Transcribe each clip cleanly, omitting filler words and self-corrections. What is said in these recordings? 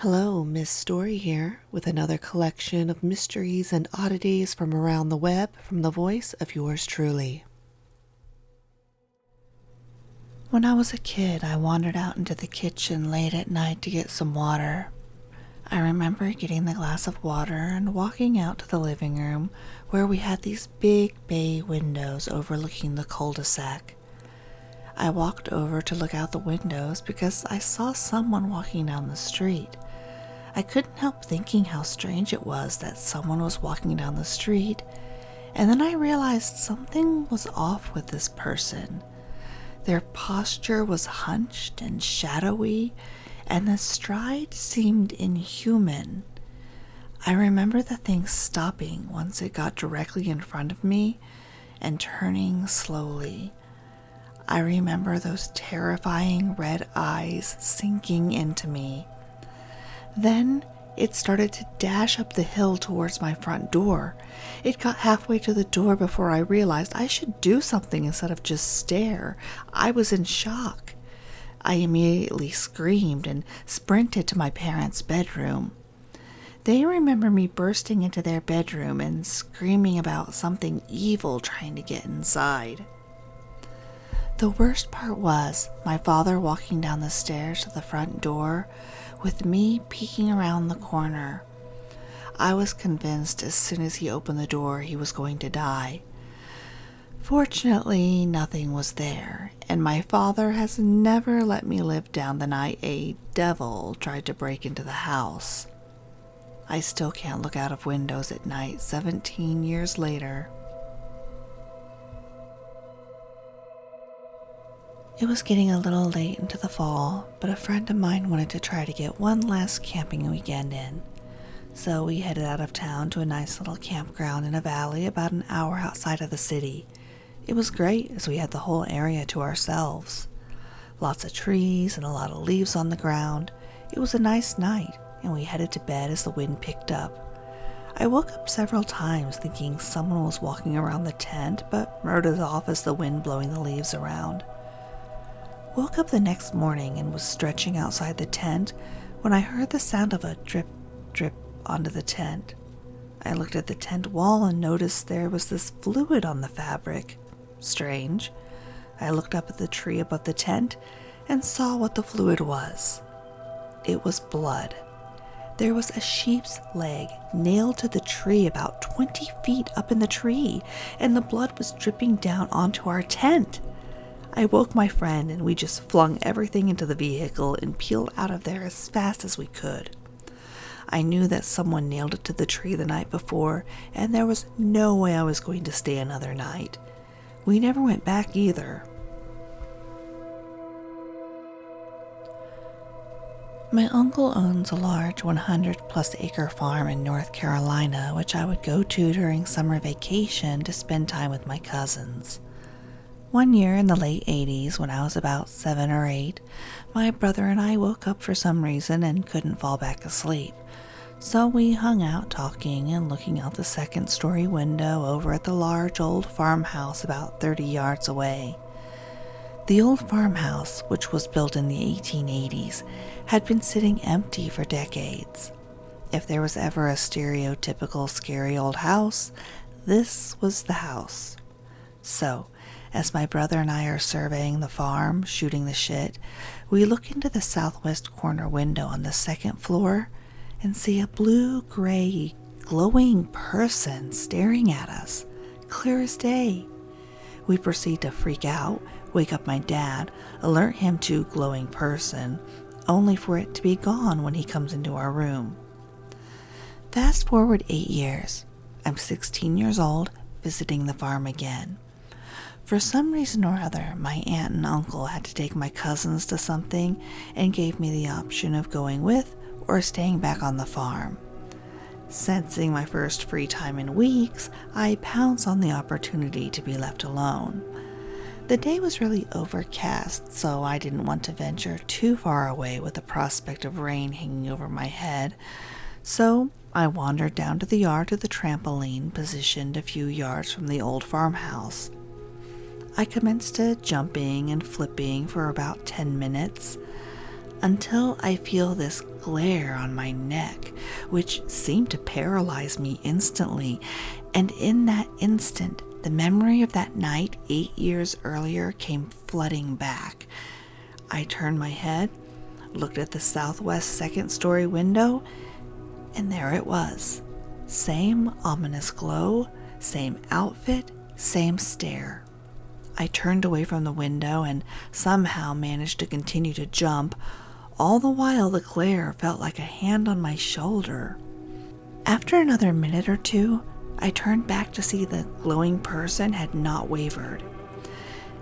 Hello, Miss Story here, with another collection of mysteries and oddities from around the web from the voice of yours truly. When I was a kid, I wandered out into the kitchen late at night to get some water. I remember getting the glass of water and walking out to the living room where we had these big bay windows overlooking the cul-de-sac. I walked over to look out the windows because I saw someone walking down the street. I couldn't help thinking how strange it was that someone was walking down the street, and then I realized something was off with this person. Their posture was hunched and shadowy, and the stride seemed inhuman. I remember the thing stopping once it got directly in front of me and turning slowly. I remember those terrifying red eyes sinking into me. Then it started to dash up the hill towards my front door. It got halfway to the door before I realized I should do something instead of just stare. I was in shock. I immediately screamed and sprinted to my parents' bedroom. They remember me bursting into their bedroom and screaming about something evil trying to get inside. The worst part was my father walking down the stairs to the front door with me peeking around the corner. I was convinced as soon as he opened the door he was going to die. Fortunately, nothing was there, and my father has never let me live down the night a devil tried to break into the house. I still can't look out of windows at night 17 years later. It was getting a little late into the fall, but a friend of mine wanted to try to get one last camping weekend in. So we headed out of town to a nice little campground in a valley about an hour outside of the city. It was great as we had the whole area to ourselves. Lots of trees and a lot of leaves on the ground. It was a nice night, and we headed to bed as the wind picked up. I woke up several times thinking someone was walking around the tent, but rode off as the wind blowing the leaves around. Woke up the next morning and was stretching outside the tent when I heard the sound of a drip, drip onto the tent. I looked at the tent wall and noticed there was this fluid on the fabric. Strange. I looked up at the tree above the tent and saw what the fluid was. It was blood. There was a sheep's leg nailed to the tree about 20 feet up in the tree, and the blood was dripping down onto our tent. I woke my friend and we just flung everything into the vehicle and peeled out of there as fast as we could. I knew that someone nailed it to the tree the night before, and there was no way I was going to stay another night. We never went back either. My uncle owns a large 100-plus acre farm in North Carolina, which I would go to during summer vacation to spend time with my cousins. One year in the late 80s, when I was about 7 or 8, my brother and I woke up for some reason and couldn't fall back asleep. So we hung out talking and looking out the second-story window over at the large old farmhouse about 30 yards away. The old farmhouse, which was built in the 1880s, had been sitting empty for decades. If there was ever a stereotypical scary old house, this was the house. So, as my brother and I are surveying the farm, shooting the shit, we look into the southwest corner window on the second floor and see a blue-gray, glowing person staring at us, clear as day. We proceed to freak out, wake up my dad, alert him to glowing person, only for it to be gone when he comes into our room. Fast forward 8 years. I'm 16 years old, visiting the farm again. For some reason or other, my aunt and uncle had to take my cousins to something and gave me the option of going with or staying back on the farm. Sensing my first free time in weeks, I pounced on the opportunity to be left alone. The day was really overcast, so I didn't want to venture too far away with the prospect of rain hanging over my head, so I wandered down to the yard to the trampoline positioned a few yards from the old farmhouse. I commenced jumping and flipping for about 10 minutes. until I feel this glare on my neck, which seemed to paralyze me instantly. And in that instant, the memory of that night 8 years earlier came flooding back. I turned my head, looked at the southwest second-story window, and there it was. Same ominous glow, same outfit, same stare. I turned away from the window and somehow managed to continue to jump. All the while, the glare felt like a hand on my shoulder. After another minute or two, I turned back to see the glowing person had not wavered.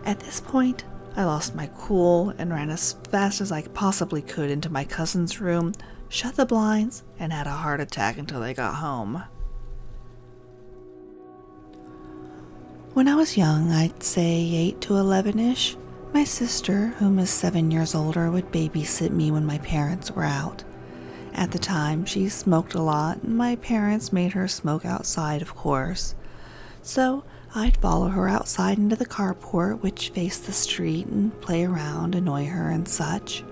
At this point, I lost my cool and ran as fast as I possibly could into my cousin's room, shut the blinds, and had a heart attack until they got home. When I was young, I'd say 8 to 11-ish, my sister, whom is 7 years older, would babysit me when my parents were out. At the time, she smoked a lot, and my parents made her smoke outside, of course. So I'd follow her outside into the carport, which faced the street, and play around, annoy her, and such.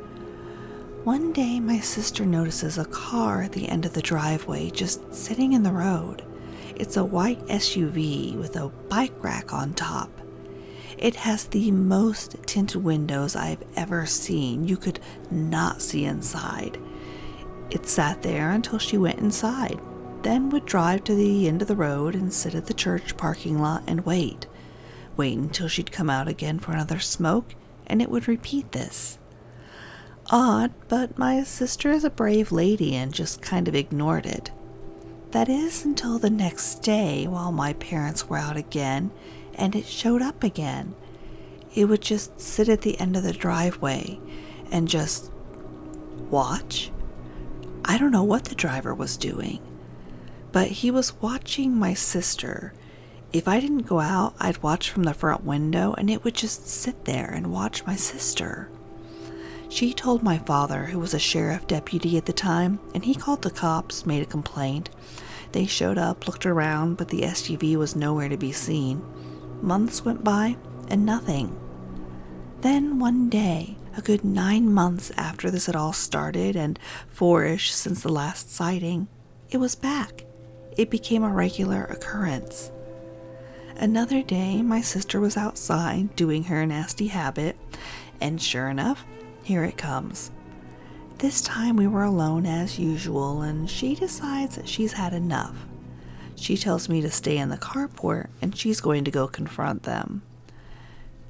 One day, my sister notices a car at the end of the driveway just sitting in the road. It's a white SUV with a bike rack on top. It has the most tinted windows I've ever seen. You could not see inside. It sat there until she went inside, then would drive to the end of the road and sit at the church parking lot and wait. Wait until she'd come out again for another smoke, and it would repeat this. Odd, but my sister is a brave lady and just kind of ignored it. That is until the next day while my parents were out again, and it showed up again. It would just sit at the end of the driveway and just watch. I don't know what the driver was doing, but he was watching my sister. If I didn't go out, I'd watch from the front window, and it would just sit there and watch my sister. She told my father, who was a sheriff deputy at the time, and he called the cops, made a complaint. They showed up, looked around, but the SUV was nowhere to be seen. Months went by, and nothing. Then one day, a good 9 months after this had all started, and 4-ish since the last sighting, it was back. It became a regular occurrence. Another day, my sister was outside doing her nasty habit, and sure enough, here it comes. This time we were alone as usual, and she decides that she's had enough. She tells me to stay in the carport, and she's going to go confront them.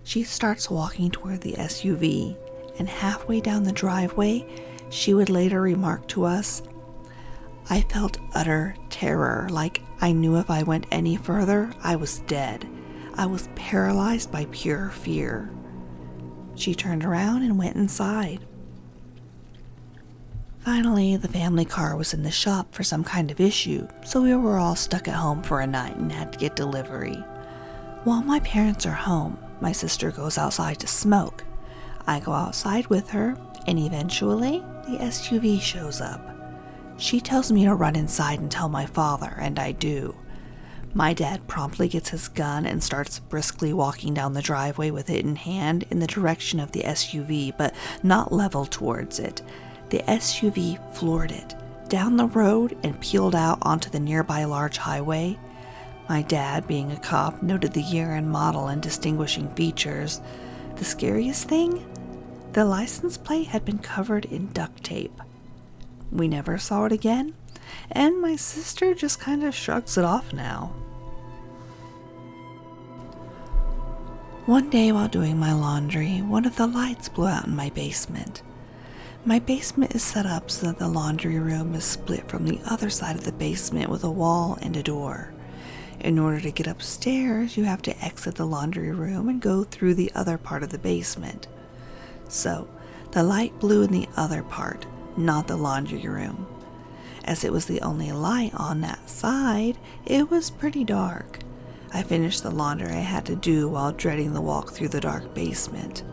She starts walking toward the SUV, and halfway down the driveway, she would later remark to us, I felt utter terror, like I knew if I went any further, I was dead. I was paralyzed by pure fear. She turned around and went inside. Finally, the family car was in the shop for some kind of issue, so we were all stuck at home for a night and had to get delivery. While my parents are home, my sister goes outside to smoke. I go outside with her, and eventually, the SUV shows up. She tells me to run inside and tell my father, and I do. My dad promptly gets his gun and starts briskly walking down the driveway with it in hand in the direction of the SUV, but not level towards it. The SUV floored it, down the road, and peeled out onto the nearby large highway. My dad, being a cop, noted the year and model and distinguishing features. The scariest thing? The license plate had been covered in duct tape. We never saw it again, and my sister just kind of shrugs it off now. One day while doing my laundry, one of the lights blew out in my basement. My basement is set up so that the laundry room is split from the other side of the basement with a wall and a door. In order to get upstairs, you have to exit the laundry room and go through the other part of the basement. So, the light blew in the other part, not the laundry room. As it was the only light on that side, it was pretty dark. I finished the laundry I had to do while dreading the walk through the dark basement.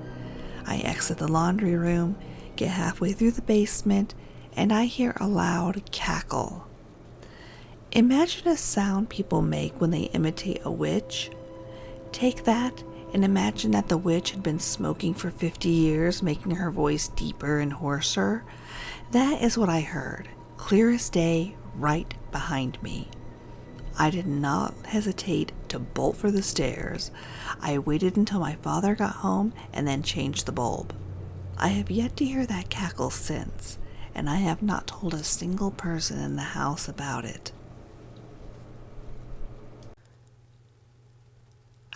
I exit the laundry room, get halfway through the basement, and I hear a loud cackle. Imagine a sound people make when they imitate a witch. Take that and imagined that the witch had been smoking for 50 years, making her voice deeper and hoarser. That is what I heard, clear as day, right behind me. I did not hesitate to bolt for the stairs. I waited until my father got home and then changed the bulb. I have yet to hear that cackle since, and I have not told a single person in the house about it.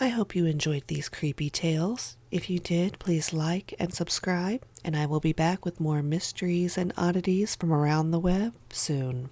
I hope you enjoyed these creepy tales. If you did, please like and subscribe, and I will be back with more mysteries and oddities from around the web soon.